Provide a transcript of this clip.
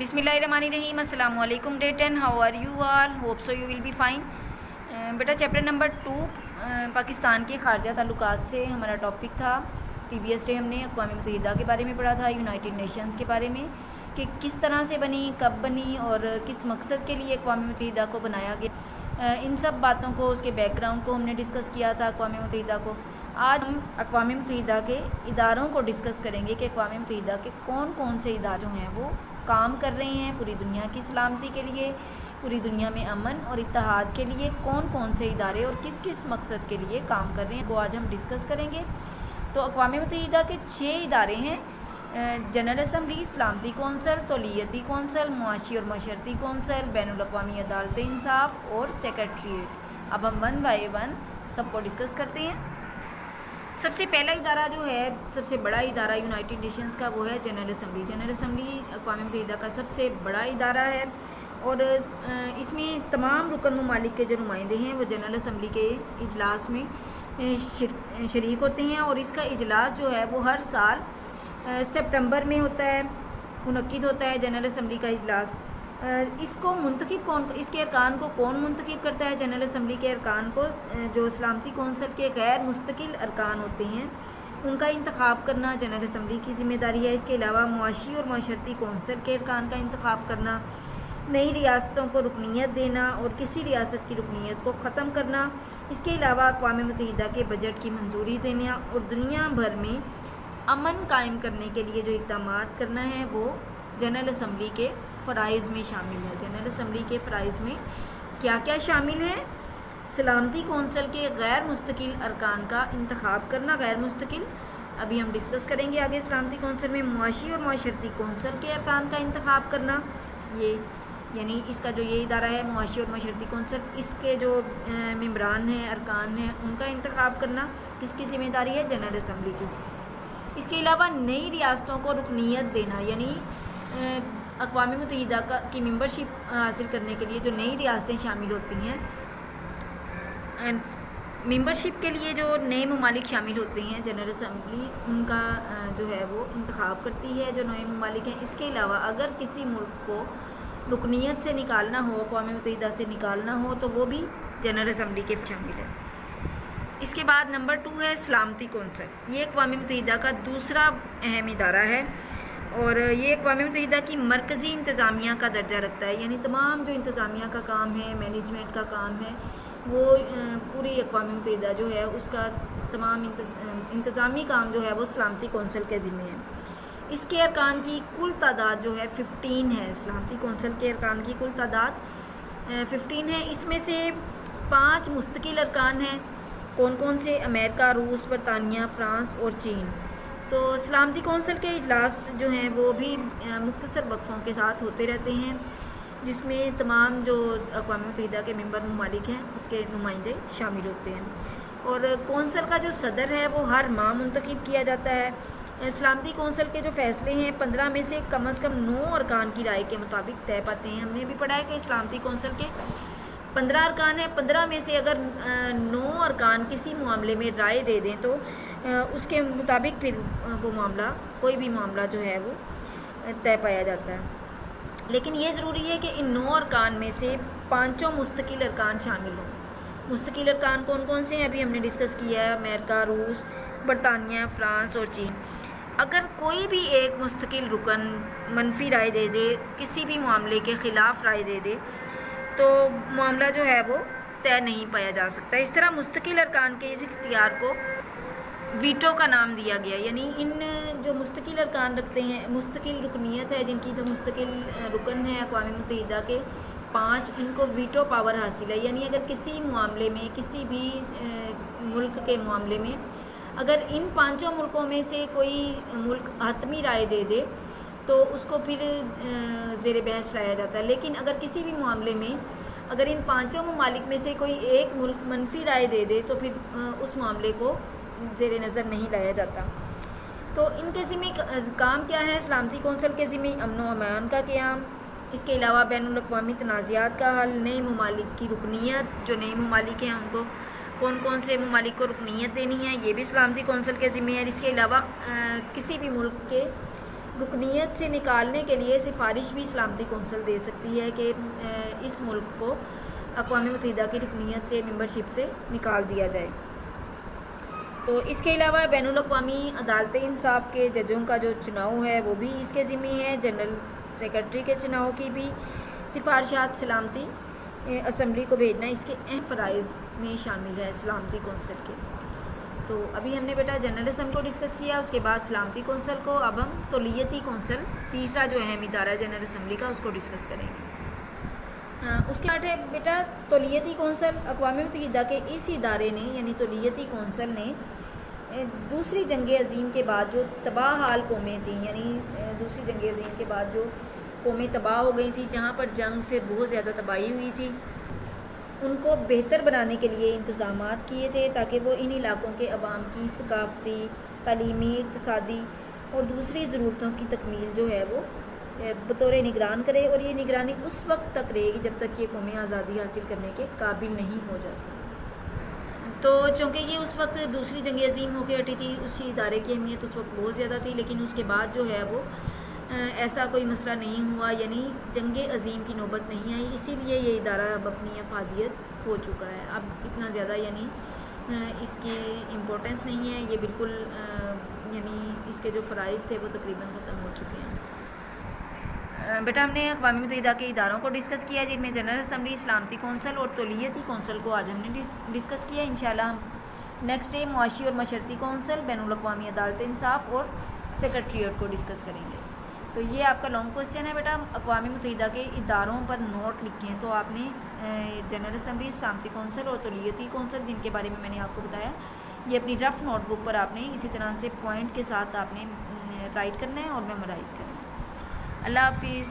बिस्मिल्लाहिर्रहमानिर्रहीम। अस्सलाम वालेकुम day 10। How are you all? Hope so you will be fine. बेटा चैप्टर नंबर 2 पाकिस्तान के खारजा ताल्लुकात से हमारा टॉपिक था। प्रीवियस डे हमने अक़वाम मुत्तहिदा के बारे में पढ़ा था, यूनाइटेड नेशंस के बारे में कि किस तरह से बनी, कब बनी और किस मकसद के लिए अक़वाम मुत्तहिदा को बनाया गया। इन सब बातों को, उसके बैकग्राउंड को हमने डिस्कस किया था अक़वाम मुत्तहिदा को। आज हम अक़वाम मुत्तहिदा के इदारों को डिस्कस करेंगे कि अक़वाम मुत्तहिदा के कौन कौन से इदारे हैं वो काम कर रहे हैं पूरी दुनिया की सलामती के लिए, पूरी दुनिया में अमन और इत्तेहाद के लिए कौन कौन से इदारे और किस किस मकसद के लिए काम कर रहे हैं वो आज हम डिस्कस करेंगे। तो अक़वाम मुत्तहिदा के 6 इदारे हैं: जनरल असम्बली, सलामती कौंसल, तौलियती कौंसल, मुआशी और मशरती कौंसल, बैनुल अक़वामी अदालत इंसाफ और सेक्रेटरीट। अब हम 1 बाय 1 सबको डिस्कस करते हैं। सबसे पहला इदारा जो है, सबसे बड़ा इदारा यूनाइटेड नेशंस का, वो है जनरल असम्बली। जनरल असम्बली अक़वाम मुत्तहिदा का सबसे बड़ा इदारा है और इसमें तमाम रुकन ममालिक के जो नुमाइंदे हैं वो जनरल असम्बली के इजलास में शरीक होते हैं। और इसका इजलास जो है वो हर साल सितंबर में होता है, मुनक्किद होता है जनरल असम्बली का इजलास। इसको मुंतखब कौन, इसके अरकान को कौन मुंतखब करता है? जनरल असम्बली के अरकान को जो सलामती कौंसल के गैर मुस्तकिल अरकान होते हैं उनका इंतखाब करना जनरल असम्बली की ज़िम्मेदारी है। इसके अलावा मुआशी और माशरती कौंसल के अरकान का इंतखाब करना, नई रियासतों को रुकनीत देना और किसी रियासत की रुकनीत को ख़त्म करना, इसके अलावा अक़वाम मुत्तहिदा के बजट की मंजूरी देना और दुनिया भर में अमन कायम करने के लिए जो इक़दामात करना है वो जनरल असम्बली के फ़राइज़ में शामिल है। जनरल असम्बली के फ़राइज़ में क्या क्या शामिल है? सलामती कौंसल के गैर मुस्तकिल अरकान का इंतखाब करना। गैर मुस्तकिल अभी हम डिस्कस करेंगे आगे। सलामती कौंसल में मुआशी और माशरती कौंसल के अरकान का इंतखाब करना, ये यानी इसका जो ये इदारा है मुआशी और माशरती कौंसल, इसके जो मेंबरान हैं, अरकान हैं, उनका इंतखाब करना किसकी ज़िम्मेदारी है? जनरल असम्बली की। इसके अलावा नई रियासतों को रुकनीत देना, यानी अक़वाम मुत्तहिदा की मेंबरशिप हासिल करने के लिए जो नई रियासतें शामिल होती हैं, मेंबरशिप के लिए जो नए ममालिक शामिल होते हैं जनरल असम्बली उनका जो है वो इंतखाब करती है, जो नए ममालिक हैं। इसके अलावा अगर किसी मुल्क को रुकनीत से निकालना हो, अक़वाम मुत्तहिदा से निकालना हो, तो वो भी जनरल असम्बली के शामिल है। इसके बाद नंबर 2 है सलामती कौंसल। ये अक़वाम मुत्तहिदा का दूसरा अहम इदारा है और ये अक़वाम मुत्तहिदा की मरकज़ी इंतज़ामिया का दर्जा रखता है, यानी तमाम जो इंतज़ामिया का काम है, मैनेजमेंट का काम है, वो पूरी अक़वाम मुत्तहिदा जो है उसका तमाम इंतज़ामी काम जो है वो सलामती कौंसल के ज़िम्मे है। इसके अरकान की कुल तादाद जो है 15 है। सलामती कौंसल के अरकान की कुल तादाद 15 है। इसमें से 5 मुस्तकिल अरकान हैं। कौन कौन से? अमेरिका, रूस, बरतानिया, फ़्रांस और चीन। तो सलामती कौंसल के इजलास जो हैं वो भी मुख्तसर वक्फ़ों के साथ होते रहते हैं, जिसमें तमाम जो अक़वाम मुत्तहिदा के मेंबर ममालिक हैं उसके नुमाइंदे शामिल होते हैं। और कौंसल का जो सदर है वो हर माह मुंतखब किया जाता है। सलामती कौंसल के जो फ़ैसले हैं 15 में से कम 9 अरकान की राय के मुताबिक तय पाते हैं। हमने भी पढ़ा है कि सलामती कौंसल के 15 अरकान हैं। 15 में से अगर 9 अरकान किसी मामले में राय दे दें तो उसके मुताबिक फिर वो मामला, कोई भी मामला जो है वो तय पाया जाता है। लेकिन ये ज़रूरी है कि इन 9 अरकान में से 5 मुस्तकिल अरकान शामिल हों। मुस्तकिल अरकान कौन कौन से हैं अभी हमने डिस्कस किया है? अमेरिका, रूस, बरतानिया, फ़्रांस और चीन। अगर कोई भी एक मुस्तकिल रुकन मनफी राय दे दे, किसी भी मामले के ख़िलाफ़ राय दे दे, तो मामला जो है वो तय नहीं पाया जा सकता। इस तरह मुस्तकिल अरकान के इस इख्तियार को वीटो का नाम दिया गया, यानी इन जो मुस्तकिल अरकान रखते हैं, मुस्तकिल रुकनीत है जिनकी, तो मुस्तकिल रुकन है अक़वाम मुत्तहिदा के 5, इनको वीटो पावर हासिल है। यानी अगर किसी मामले में, किसी भी मुल्क के मामले में अगर इन 5 मुल्कों में से कोई मुल्क हतमी राय दे दे तो उसको फिर ज़ेर बहस लाया जाता है। लेकिन अगर किसी भी मामले में अगर इन 5 ममालिक में से कोई एक मुल्क मनफी राय दे दे तो फिर उस मामले को ज़ेर नज़र नहीं लाया जाता। तो इनके ज़िम्मे काम क्या है? सलामती कौंसल के ज़िम्मे अमन व अमान का क़याम, इसके अलावा बैनुल अक़वामी तनाज़ात का हल, नए ममालिक की रुकनीत, जो नए ममालिक हैं उनको कौन कौन से ममालिक को रुकनीत देनी है, ये भी सलामती कौंसल के ज़िम्मे है। इसके अलावा किसी भी मुल्क के رکنیت سے نکالنے کے لیے سفارش بھی سلامتی کونسل دے سکتی ہے کہ اس ملک کو اقوام متحدہ کی رکنیت سے ممبرشپ سے نکال دیا جائے۔ تو اس کے علاوہ بین الاقوامی عدالت انصاف کے ججوں کا جو چناؤ ہے وہ بھی اس کے ذمہ ہے۔ جنرل سیکرٹری کے چناؤ کی بھی سفارشات سلامتی اسمبلی کو بھیجنا اس کے اہم فرائض میں شامل ہے سلامتی کونسل کے۔ تو ابھی ہم نے بیٹا جنرل اسمبلی کو ڈسکس کیا، اس کے بعد سلامتی کونسل کو، اب ہم تولیتی کونسل تیسرا جو اہم ادارہ ہے جنرل اسمبلی کا اس کو ڈسکس کریں گے۔ اس کے بعد ہے بیٹا تولیتی کونسل۔ اقوام متحدہ کے اس ادارے نے یعنی تولیتی کونسل نے دوسری جنگ عظیم کے بعد جو تباہ حال قومیں تھیں، یعنی دوسری جنگ عظیم کے بعد جو قومیں تباہ ہو گئی تھیں، جہاں پر جنگ سے بہت زیادہ تباہی ہوئی تھی، ان کو بہتر بنانے کے لیے انتظامات کیے تھے تاکہ وہ ان علاقوں کے عوام کی ثقافتی، تعلیمی، اقتصادی اور دوسری ضرورتوں کی تکمیل جو ہے وہ بطور نگران کرے، اور یہ نگرانی اس وقت تک رہے گی جب تک یہ قومیں آزادی حاصل کرنے کے قابل نہیں ہو جاتی۔ تو چونکہ یہ اس وقت دوسری جنگ عظیم ہو کے ہٹی تھی، اسی ادارے کی اہمیت اس وقت بہت زیادہ تھی، لیکن اس کے بعد جو ہے وہ ایسا کوئی مسئلہ نہیں ہوا، یعنی جنگ عظیم کی نوبت نہیں آئی، اسی لیے یہ ادارہ اب اپنی افادیت ہو چکا ہے، اب اتنا زیادہ یعنی اس کی امپورٹنس نہیں ہے، یہ بالکل یعنی اس کے جو فرائض تھے وہ تقریباً ختم ہو چکے ہیں۔ بیٹا ہم نے اقوام متحدہ کے اداروں کو ڈسکس کیا جن میں جنرل اسمبلی، سلامتی کونسل اور تولیتی کونسل کو آج ہم نے ڈسکس کیا۔ انشاءاللہ ہم نیکسٹ ڈے معاشی اور معاشرتی کونسل، بین الاقوامی عدالت انصاف اور سیکرٹریٹ کو ڈسکس کریں گے۔ تو یہ آپ کا لانگ کوسچن ہے بیٹا، اقوام متحدہ کے اداروں پر نوٹ لکھیں، تو آپ نے جنرل اسمبلی، سلامتی کونسل اور تولیتی کونسل جن کے بارے میں نے آپ کو بتایا، یہ اپنی رف نوٹ بک پر آپ نے اسی طرح سے پوائنٹ کے ساتھ آپ نے رائٹ کرنا ہے اور میمورائز کرنا ہے۔ اللہ حافظ۔